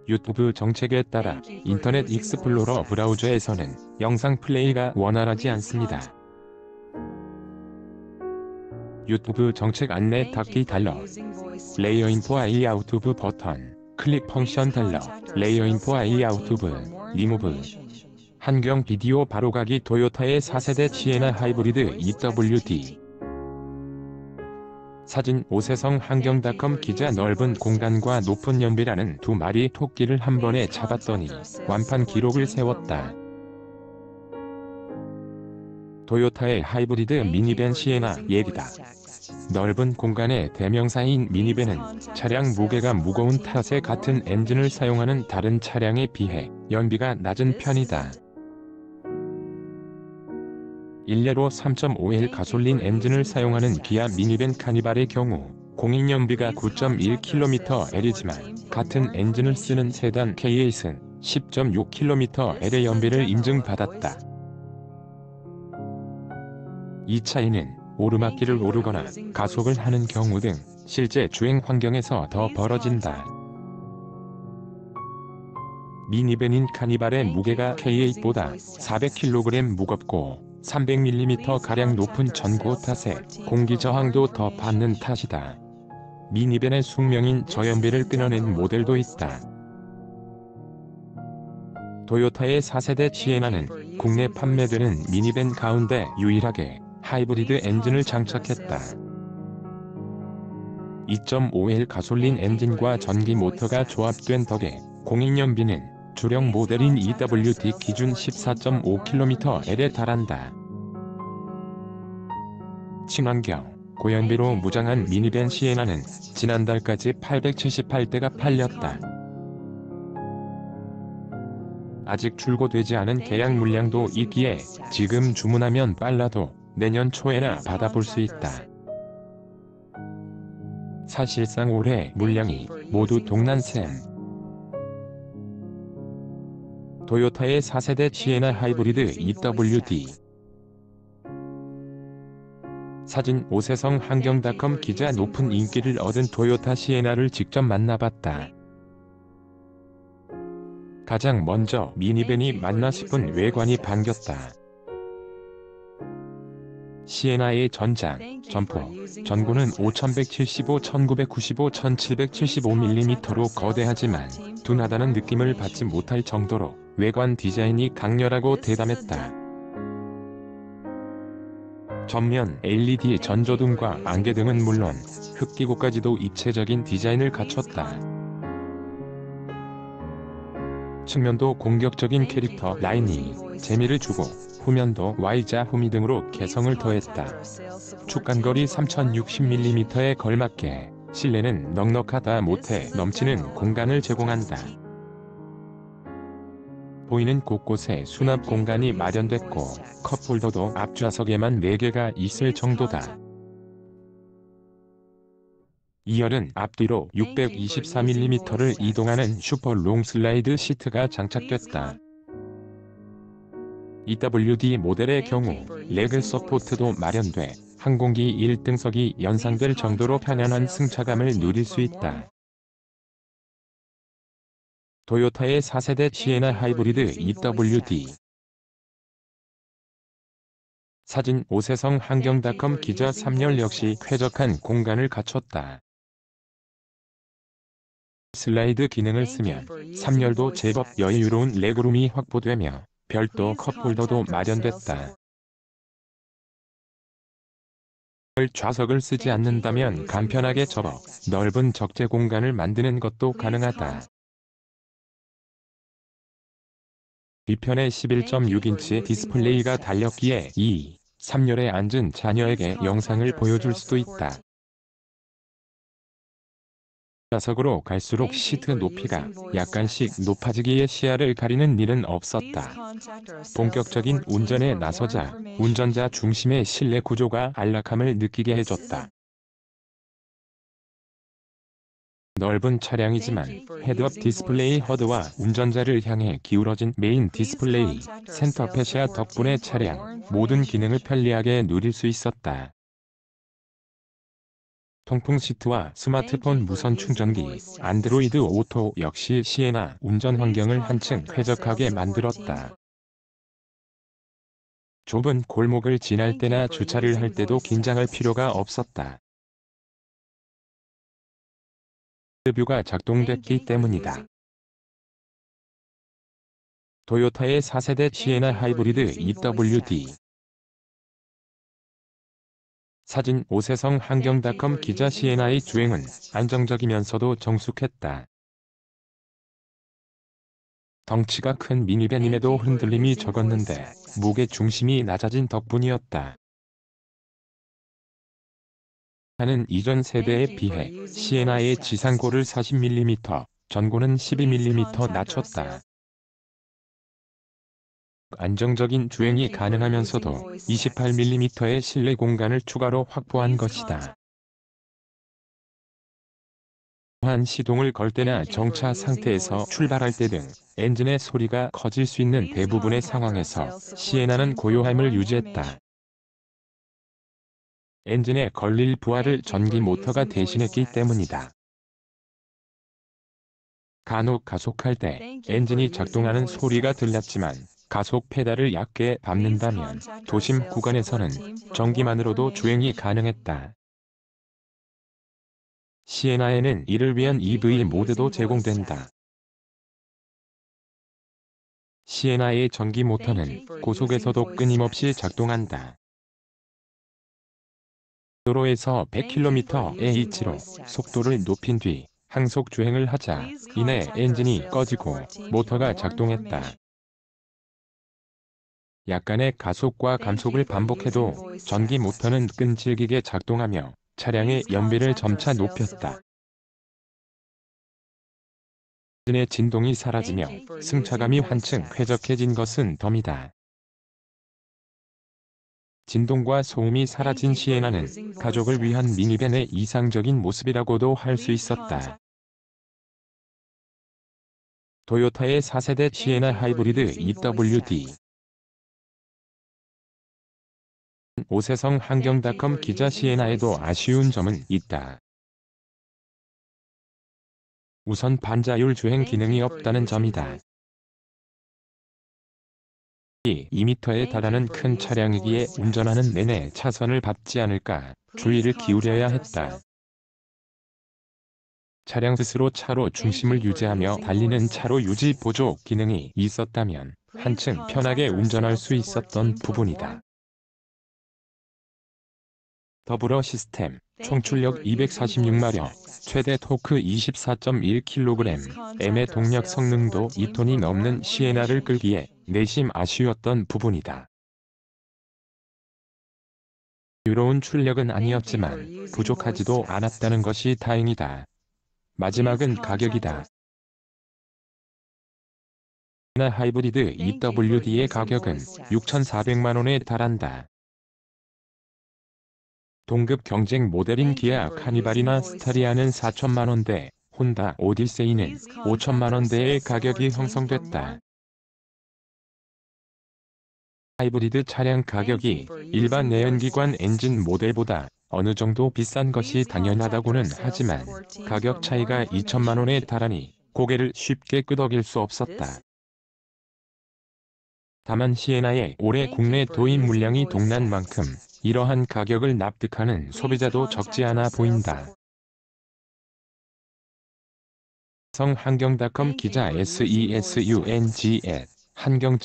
유튜브 정책에 따라 인터넷 익스플로러 브라우저에서는 영상 플레이가 원활하지 않습니다. 유튜브 정책 안내 닫기 달러 레이어 인포 아이 아웃 오브 버튼 클릭 펑션 달러 레이어 인포 아이 아웃 오브 리무브 한경 비디오 바로가기 토요타의 4세대 시에나 하이브리드 EWD 사진 오세성 한경닷컴 기자 넓은 공간과 높은 연비라는 두 마리 토끼를 한 번에 잡았더니 완판 기록을 세웠다. 토요타의 하이브리드 미니밴 시에나 예리다. 넓은 공간의 대명사인 미니밴은 차량 무게가 무거운 탓에 같은 엔진을 사용하는 다른 차량에 비해 연비가 낮은 편이다. 일례로 3.5L 가솔린 엔진을 사용하는 기아 미니밴 카니발의 경우 공인연비가 9.1kml이지만 같은 엔진을 쓰는 세단 K8은 10.6kml의 연비를 인증받았다. 이 차이는 오르막길을 오르거나 가속을 하는 경우 등 실제 주행 환경에서 더 벌어진다. 미니밴인 카니발의 무게가 K8보다 400kg 무겁고 300mm가량 높은 전고 탓에 공기 저항도 더 받는 탓이다. 미니밴의 숙명인 저연비를 끊어낸 모델도 있다. 토요타의 4세대 시에나는 국내 판매되는 미니밴 가운데 유일하게 하이브리드 엔진을 장착했다. 2.5L 가솔린 엔진과 전기 모터가 조합된 덕에 공인연비는 주력 모델인 EWD 기준 14.5kml에 달한다. 친환경, 고연비로 무장한 미니밴 시에나는 지난달까지 878대가 팔렸다. 아직 출고되지 않은 계약 물량도 있기에 지금 주문하면 빨라도 내년 초에나 받아볼 수 있다. 사실상 올해 물량이 모두 동난셈. 토요타의 4세대 시에나 하이브리드 EWD 사진 오세성 한경닷컴 기자 높은 인기를 얻은 토요타 시에나를 직접 만나봤다. 가장 먼저 미니밴이 맞나 싶은 외관이 반겼다. 시에나의 전장, 점포, 전고는 5175, 1995, 1775mm로 거대하지만 둔하다는 느낌을 받지 못할 정도로 외관 디자인이 강렬하고 대담했다. 전면 LED 전조등과 안개등은 물론 흑기고까지도 입체적인 디자인을 갖췄다. 측면도 공격적인 캐릭터 라인이 재미를 주고 후면도 Y자 후미 등으로 개성을 더했다. 축간거리 3060mm에 걸맞게 실내는 넉넉하다 못해 넘치는 공간을 제공한다. 보이는 곳곳에 수납 공간이 마련됐고 컵홀더도 앞좌석에만 4개가 있을 정도다. 2열은 앞뒤로 624mm를 이동하는 슈퍼 롱슬라이드 시트가 장착됐다. EWD 모델의 경우 레그 서포트도 마련돼 항공기 1등석이 연상될 정도로 편안한 승차감을 누릴 수 있다. 토요타의 4세대 시에나 하이브리드 EWD 사진 오세성 한경닷컴 기자 3열 역시 쾌적한 공간을 갖췄다. 슬라이드 기능을 쓰면 3열도 제법 여유로운 레그룸이 확보되며 별도 컵홀더도 마련됐다. 좌석을 쓰지 않는다면 간편하게 접어 넓은 적재 공간을 만드는 것도 가능하다. 뒤편에 11.6인치 디스플레이가 달렸기에 2, 3열에 앉은 자녀에게 영상을 보여줄 수도 있다. 좌석으로 갈수록 시트 높이가 약간씩 높아지기에 시야를 가리는 일은 없었다. 본격적인 운전에 나서자 운전자 중심의 실내 구조가 안락함을 느끼게 해줬다. 넓은 차량이지만 헤드업 디스플레이 허드와 운전자를 향해 기울어진 메인 디스플레이, 센터 패시아 덕분에 차량 모든 기능을 편리하게 누릴 수 있었다. 통풍 시트와 스마트폰 무선 충전기, 안드로이드 오토 역시 시에나 운전 환경을 한층 쾌적하게 만들었다. 좁은 골목을 지날 때나 주차를 할 때도 긴장할 필요가 없었다. 뷰가 작동됐기 때문이다. 토요타의 4세대 시에나 하이브리드 EWD. 사진 오세성 환경닷컴 기자 시에나의 주행은 안정적이면서도 정숙했다. 덩치가 큰 미니밴임에도 흔들림이 적었는데 무게 중심이 낮아진 덕분이었다. 하는 이전 세대에 비해 시에나의 지상고를 40mm, 전고는 12mm 낮췄다. 안정적인 주행이 가능하면서도 28mm의 실내 공간을 추가로 확보한 것이다. 또한 시동을 걸 때나 정차 상태에서 출발할 때 등 엔진의 소리가 커질 수 있는 대부분의 상황에서 시에나는 고요함을 유지했다. 엔진에 걸릴 부하를 전기 모터가 대신했기 때문이다. 간혹 가속할 때 엔진이 작동하는 소리가 들렸지만 가속 페달을 얕게 밟는다면 도심 구간에서는 전기만으로도 주행이 가능했다. 시에나에는 이를 위한 EV 모드도 제공된다. 시에나의 전기 모터는 고속에서도 끊임없이 작동한다. 도로에서 100km/h로 속도를 높인 뒤 항속 주행을 하자 이내 엔진이 꺼지고 모터가 작동했다. 약간의 가속과 감속을 반복해도 전기 모터는 끈질기게 작동하며 차량의 연비를 점차 높였다. 엔진의 진동이 사라지며 승차감이 한층 쾌적해진 것은 덤이다. 진동과 소음이 사라진 시에나는 가족을 위한 미니밴의 이상적인 모습이라고도 할 수 있었다. 토요타의 4세대 시에나 하이브리드 EWD. 오세성 환경닷컴 기자 시에나에도 아쉬운 점은 있다. 우선 반자율 주행 기능이 없다는 점이다. 2m에 달하는 큰 차량이기에 운전하는 내내 차선을 밟지 않을까 주의를 기울여야 했다. 차량 스스로 차로 중심을 유지하며 달리는 차로 유지 보조 기능이 있었다면 한층 편하게 운전할 수 있었던 부분이다. 더불어 시스템, 총 출력 246마력, 최대 토크 24.1kgm의 동력 성능도 2톤이 넘는 시에나를 끌기에 내심 아쉬웠던 부분이다. 유로운 출력은 아니었지만 부족하지도 않았다는 것이 다행이다. 마지막은 가격이다. 시에나 하이브리드 EWD의 가격은 6,400만원에 달한다. 동급 경쟁 모델인 기아 카니발이나 스타리아는 4천만원대, 혼다 오디세이는 5천만원대의 가격이 형성됐다. 하이브리드 차량 가격이 일반 내연기관 엔진 모델보다 어느 정도 비싼 것이 당연하다고는 하지만 가격 차이가 2천만원에 달하니 고개를 쉽게 끄덕일 수 없었다. 다만 시에나의 올해 국내 도입 물량이 동난 만큼 이러한 가격을 납득하는 소비자도 적지 않아 보인다. 성환경닷컴 기자 SESUNG @ 한경.